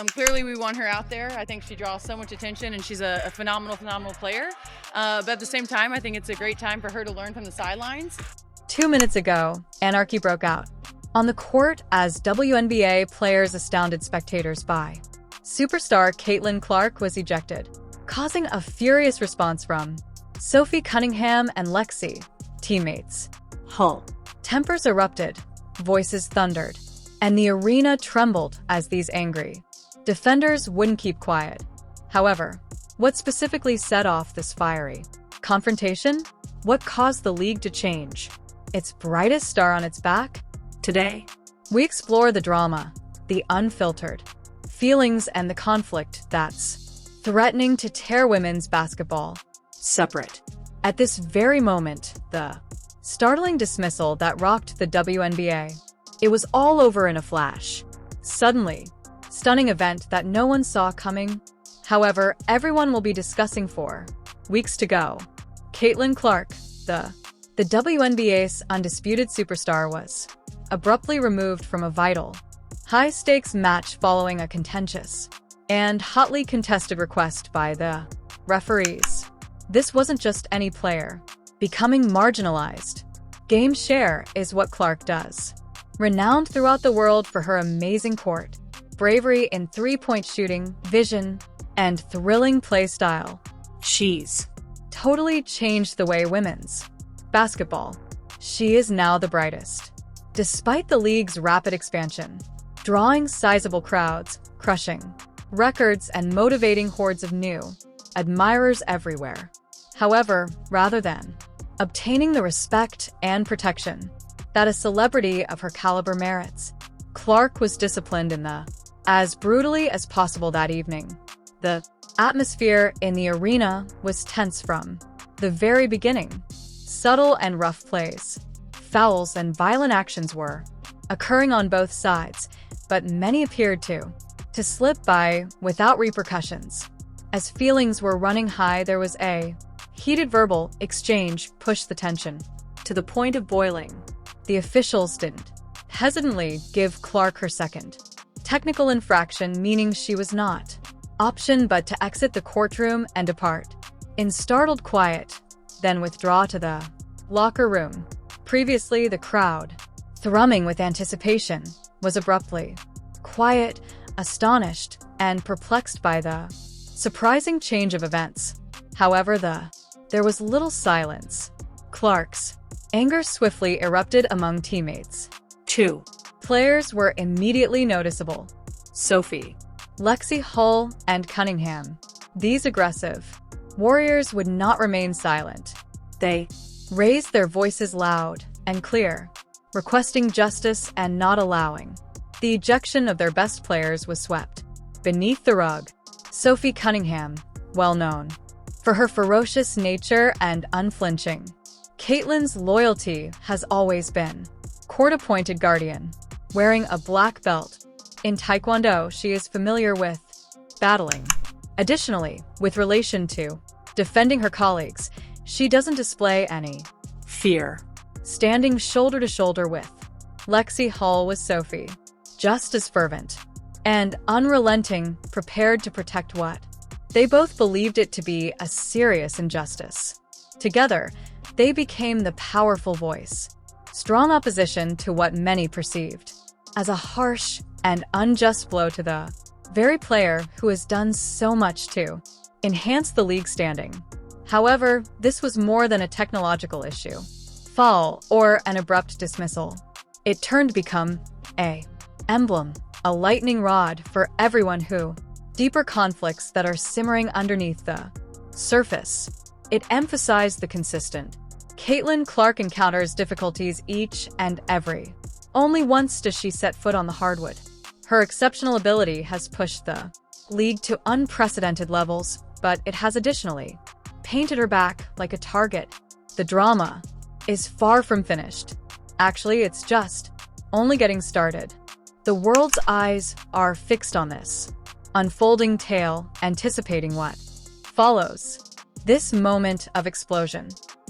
Clearly, we want her out there. I think she draws so much attention, and she's a phenomenal, phenomenal player. But at the same time, I think it's a great time for her to learn from the sidelines. 2 minutes ago, anarchy broke out on the court as WNBA players astounded spectators by superstar Caitlin Clark was ejected, causing a furious response from Sophie Cunningham and Lexie, teammates. Hull. Tempers erupted, voices thundered, and the arena trembled as these angry defenders wouldn't keep quiet. However, what specifically set off this fiery confrontation? What caused the league to change its brightest star on its back? Today, we explore the drama, the unfiltered feelings, and the conflict that's threatening to tear women's basketball separate. At this very moment, the startling dismissal that rocked the WNBA. It was all over in a flash. Suddenly, stunning event that no one saw coming. However, everyone will be discussing for weeks to go. Caitlin Clark, the WNBA's undisputed superstar, was abruptly removed from a vital, high-stakes match following a contentious and hotly contested request by the referees. This wasn't just any player becoming marginalized. Game share is what Clark does. Renowned throughout the world for her amazing court bravery in three-point shooting, vision, and thrilling play style, she's totally changed the way women's basketball. She is now the brightest. Despite the league's rapid expansion, drawing sizable crowds, crushing records, and motivating hordes of new admirers everywhere. However, rather than obtaining the respect and protection that a celebrity of her caliber merits, Clark was disciplined in the as brutally as possible that evening. The atmosphere in the arena was tense from the very beginning. Subtle and rough plays, fouls, and violent actions were occurring on both sides, but many appeared to slip by without repercussions. As feelings were running high, there was a heated verbal exchange pushed the tension to the point of boiling. The officials didn't hesitantly give Clark her second technical infraction, meaning she was not option but to exit the courtroom and depart in startled quiet, then withdraw to the locker room. Previously, the crowd, thrumming with anticipation, was abruptly quiet, astonished, and perplexed by the surprising change of events. However, there was little silence. Clark's anger swiftly erupted among teammates. 2 players were immediately noticeable: Sophie, Lexie, Hull, and Cunningham. These aggressive warriors would not remain silent. They raised their voices loud and clear, requesting justice and not allowing the ejection of their best players was swept beneath the rug. Sophie Cunningham, well known for her ferocious nature and unflinching Caitlin's loyalty, has always been court-appointed guardian. Wearing a black belt in Taekwondo, she is familiar with battling. Additionally, with relation to defending her colleagues, she doesn't display any fear. Standing shoulder to shoulder with Lexie, Hull was Sophie, just as fervent and unrelenting, prepared to protect what they both believed it to be a serious injustice. Together, they became the powerful voice, strong opposition to what many perceived as a harsh and unjust blow to the very player who has done so much to enhance the league's standing. However, this was more than a technological issue, foul, or an abrupt dismissal. It turned to become a emblem, a lightning rod for everyone who deeper conflicts that are simmering underneath the surface. It emphasized the consistent. Caitlin Clark encounters difficulties each and every. Only once does she set foot on the hardwood. Her exceptional ability has pushed the league to unprecedented levels, but it has additionally painted her back like a target. The drama is far from finished. Actually, it's just only getting started. The world's eyes are fixed on this unfolding tale, anticipating what follows. This moment of explosion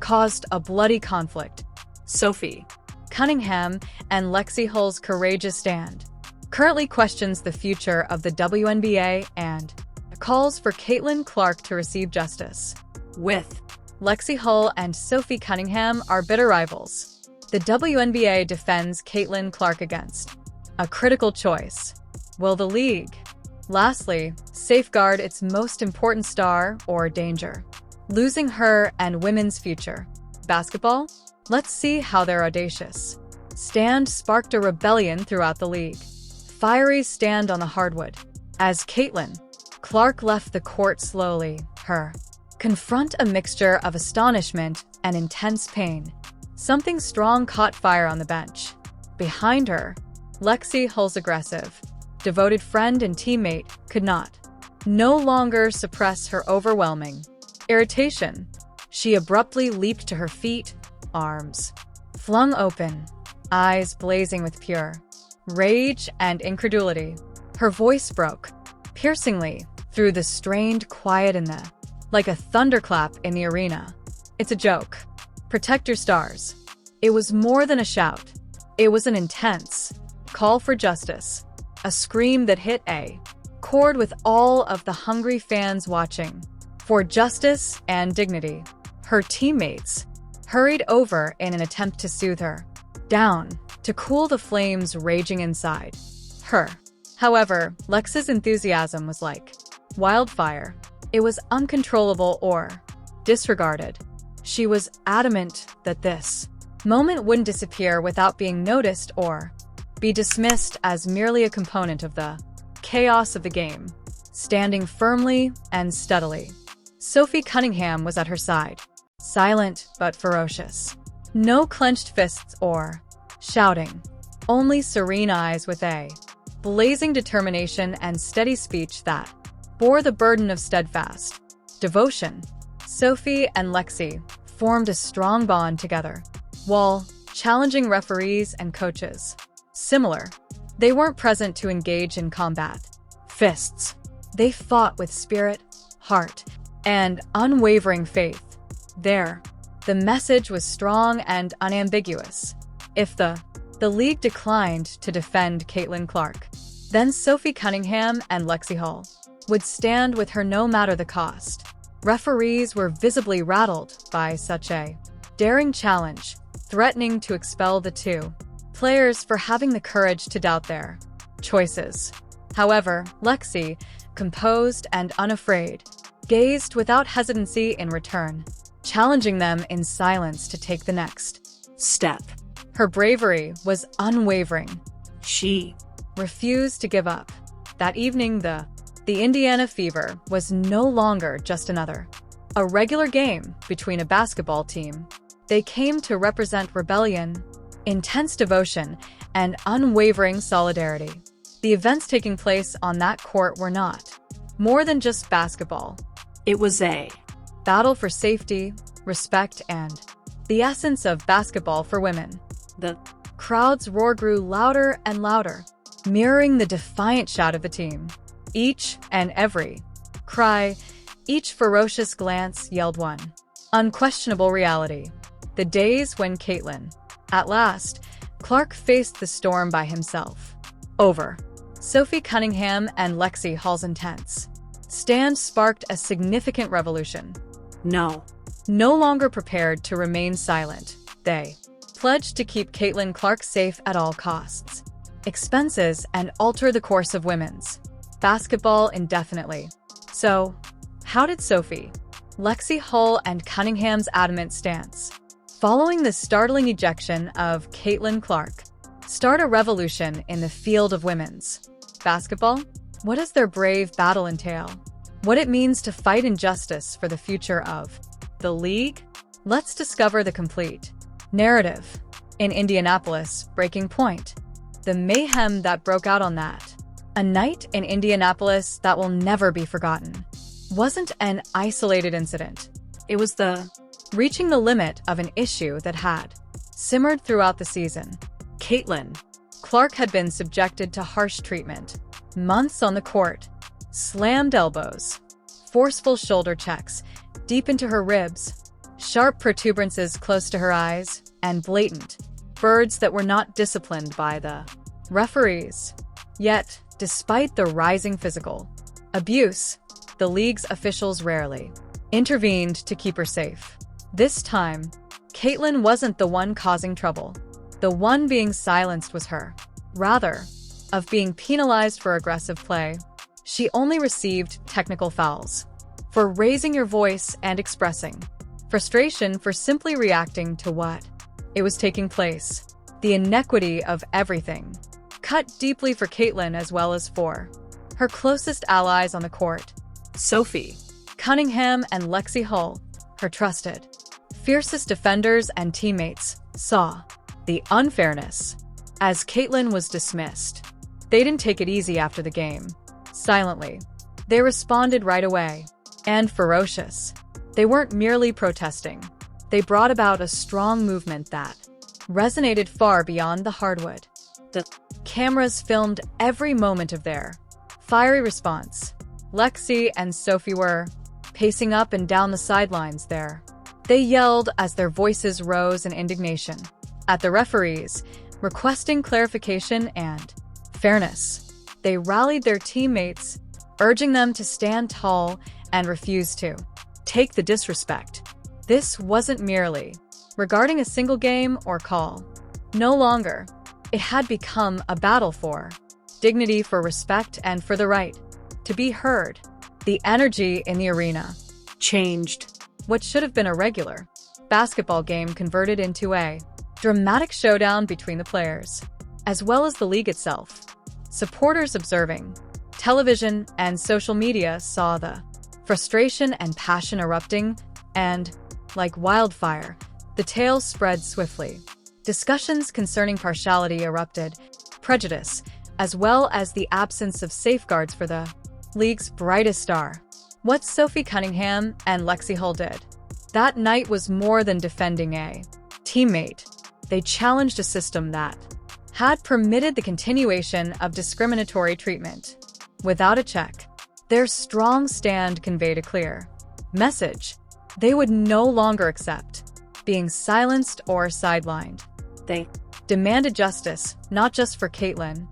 caused a bloody conflict. Sophie Cunningham and Lexie Hull's courageous stand currently questions the future of the WNBA and calls for Caitlin Clark to receive justice. With Lexie Hull and Sophie Cunningham are bitter rivals. The WNBA defends Caitlin Clark against a critical choice. Will the league, lastly, safeguard its most important star or danger losing her and women's future? Basketball? Let's see how their audacious stand sparked a rebellion throughout the league. Fiery stand on the hardwood. As Caitlin Clark left the court slowly, her confront a mixture of astonishment and intense pain. Something strong caught fire on the bench. Behind her, Lexie Hull's aggressive, devoted friend and teammate could no longer suppress her overwhelming irritation. She abruptly leaped to her feet, arms flung open, eyes blazing with pure rage and incredulity. Her voice broke piercingly through the strained quiet like a thunderclap in the arena. It's a joke. Protect your stars. It was more than a shout. It was an intense call for justice. A scream that hit a chord with all of the hungry fans watching. For justice and dignity. Her teammates hurried over in an attempt to soothe her down, to cool the flames raging inside her. However, Lex's enthusiasm was like wildfire. It was uncontrollable or disregarded. She was adamant that this moment wouldn't disappear without being noticed or be dismissed as merely a component of the chaos of the game. Standing firmly and steadily, Sophie Cunningham was at her side, silent but ferocious. No clenched fists or shouting, only serene eyes with a blazing determination and steady speech that bore the burden of steadfast devotion. Sophie and Lexie formed a strong bond together, while challenging referees and coaches. Similar, they weren't present to engage in combat fists. They fought with spirit, heart, and unwavering faith. There, the message was strong and unambiguous. If the league declined to defend Caitlin Clark, then Sophie Cunningham and Lexie Hull would stand with her no matter the cost. Referees were visibly rattled by such a daring challenge, threatening to expel the two players for having the courage to doubt their choices. However, Lexie, composed and unafraid, gazed without hesitancy in return, challenging them in silence to take the next step. Her bravery was unwavering. She refused to give up. That evening, the Indiana Fever was no longer just a regular game between a basketball team. They came to represent rebellion, intense devotion, and unwavering solidarity. The events taking place on that court were not more than just basketball. It was a battle for safety, respect, and the essence of basketball for women. The crowd's roar grew louder and louder, mirroring the defiant shout of the team. Each and every cry, each ferocious glance yelled one unquestionable reality. The days when Caitlin, at last, Clark faced the storm by himself. Over. Sophie Cunningham and Lexie Hull's intense stand sparked a significant revolution. No longer prepared to remain silent, they pledged to keep Caitlin Clark safe at all costs, expenses, and alter the course of women's basketball indefinitely. So, how did Sophie, Lexie Hull, and Cunningham's adamant stance, following the startling ejection of Caitlin Clark, start a revolution in the field of women's basketball? What does their brave battle entail? What it means to fight injustice for the future of the league? Let's discover the complete narrative. In Indianapolis, breaking point. The mayhem that broke out on that. A night in Indianapolis that will never be forgotten. Wasn't an isolated incident. It was the reaching the limit of an issue that had simmered throughout the season. Caitlin Clark had been subjected to harsh treatment. Months on the court. Slammed elbows. Forceful shoulder checks deep into her ribs. Sharp protuberances close to her eyes. And blatant birds that were not disciplined by the referees. Yet, despite the rising physical abuse, the league's officials rarely intervened to keep her safe. This time, Caitlin wasn't the one causing trouble. The one being silenced was her. Rather, of being penalized for aggressive play, she only received technical fouls for raising your voice and expressing frustration for simply reacting to what it was taking place. The inequity of everything cut deeply for Caitlin as well as for her closest allies on the court. Sophie Cunningham and Lexie Hull, her trusted, fiercest defenders and teammates, saw the unfairness as Caitlin was dismissed. They didn't take it easy after the game. Silently, they responded right away. And Ferocious, they weren't merely protesting. They brought about a strong movement that resonated far beyond the hardwood. The cameras filmed every moment of their fiery response. Lexie and Sophie were pacing up and down the sidelines there. They yelled as their voices rose in indignation at the referees, requesting clarification and fairness. They rallied their teammates, urging them to stand tall and refuse to take the disrespect. This wasn't merely regarding a single game or call. No longer. It had become a battle for dignity, for respect, and for the right to be heard. The energy in the arena changed. What should have been a regular basketball game converted into a dramatic showdown between the players, as well as the league itself. Supporters observing television and social media saw the frustration and passion erupting, and, like wildfire, the tale spread swiftly. Discussions concerning partiality erupted, prejudice, as well as the absence of safeguards for the league's brightest star. What Sophie Cunningham and Lexie Hull did that night was more than defending a teammate. They challenged a system that had permitted the continuation of discriminatory treatment. Without a check, their strong stand conveyed a clear message. They would no longer accept being silenced or sidelined. They demanded justice, not just for Caitlin,